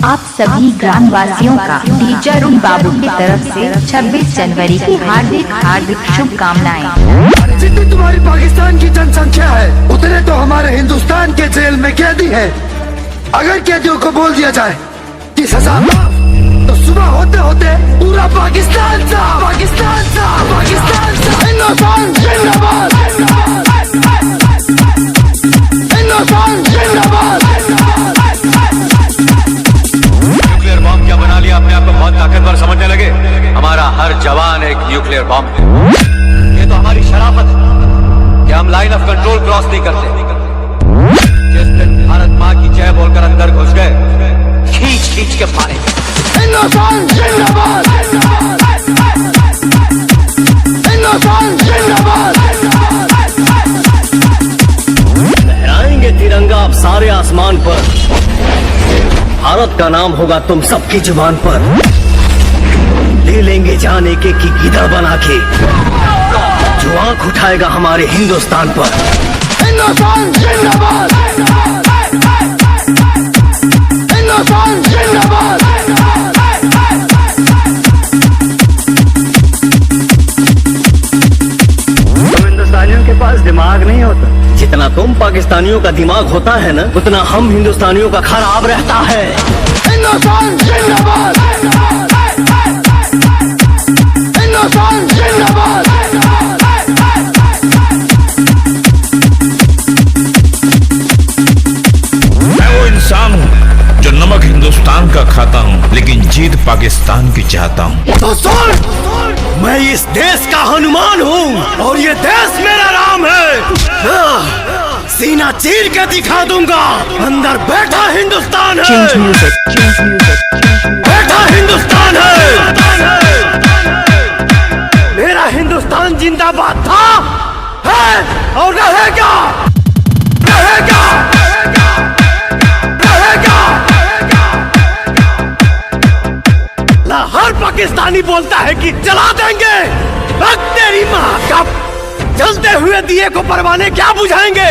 आप सभी ग्रामवासियों का टीचर अरुण बाबू की तरफ से 26 जनवरी की हार्दिक शुभकामनाएं। जितनी तुम्हारी पाकिस्तान की जनसंख्या है उतने तो हमारे हिंदुस्तान के जेल में कैदी है। अगर कैदियों को बोल दिया जाए कि सजा तो सुबह होते होते पूरा पाकिस्तान सा हिंदुस्तान जिंदाबाद, हिंदुस्तान जिंदाबाद। न्यूक्लियर बॉम्ब क्या बना लिया अपने आप को बहुत ताकतवर समझने लगे। हमारा हर जवान एक न्यूक्लियर बॉम्ब है। ये तो हमारी शराफत है कि हम लाइन ऑफ कंट्रोल क्रॉस नहीं करते। जिस दिन भारत माँ की जय बोलकर अंदर घुस गए खींच के मारेंगे। हिंदुस्तान जिंदाबाद, हिंदुस्तान जिंदाबाद। लहराएंगे तिरंगा अब सारे आसमान पर, भारत का नाम होगा तुम सबकी जुबान पर। ले लेंगे जान एक एक की गिदड़ बना के, जो आंख उठाएगा हमारे हिंदुस्तान पर। हिंदुस्तान जिंदाबाद, हिंदुस्तान जिंदाबाद। हिंदुस्तानियों के पास दिमाग नहीं होता। जितना तुम पाकिस्तानियों का दिमाग होता है ना, उतना हम हिंदुस्तानियों का खराब रहता है। हिंदुस्तान जिंदाबाद, हिंदुस्तान जिंदाबाद। मैं वो इंसान हूँ जो नमक हिंदुस्तान का खाता हूँ, लेकिन जीत पाकिस्तान की चाहता हूँ। तो सुन, मैं इस देश का हनुमान हूँ और ये देश मेरा राम है। सीना चीर के दिखा दूंगा, अंदर बैठा हिंदुस्तान है। बैठा हिंदुस्तान है। मेरा हिंदुस्तान जिंदाबाद था, है और रहेगा, रहेगा, रहेगा। हर पाकिस्तानी बोलता है कि जला देंगे, तेरी माँ का जलते हुए दिए को परवाने क्या बुझाएंगे,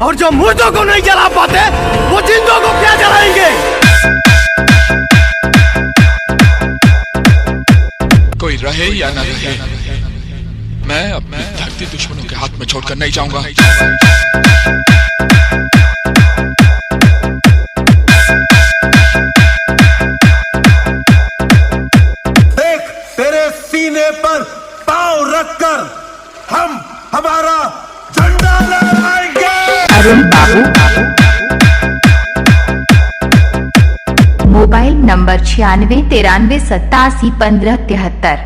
और जो मुर्दों को नहीं जला पाते वो जिंदों को क्या जलाएंगे। कोई रहे या न रहे, मैं अपनी धरती दुश्मनों के हाथ में छोड़कर नहीं जाऊंगा। तेरे सीने पर पांव रखकर हम हमारा झंडा लहराएंगे। अरुण बाबू, मोबाइल नंबर 96 93 87 15 73।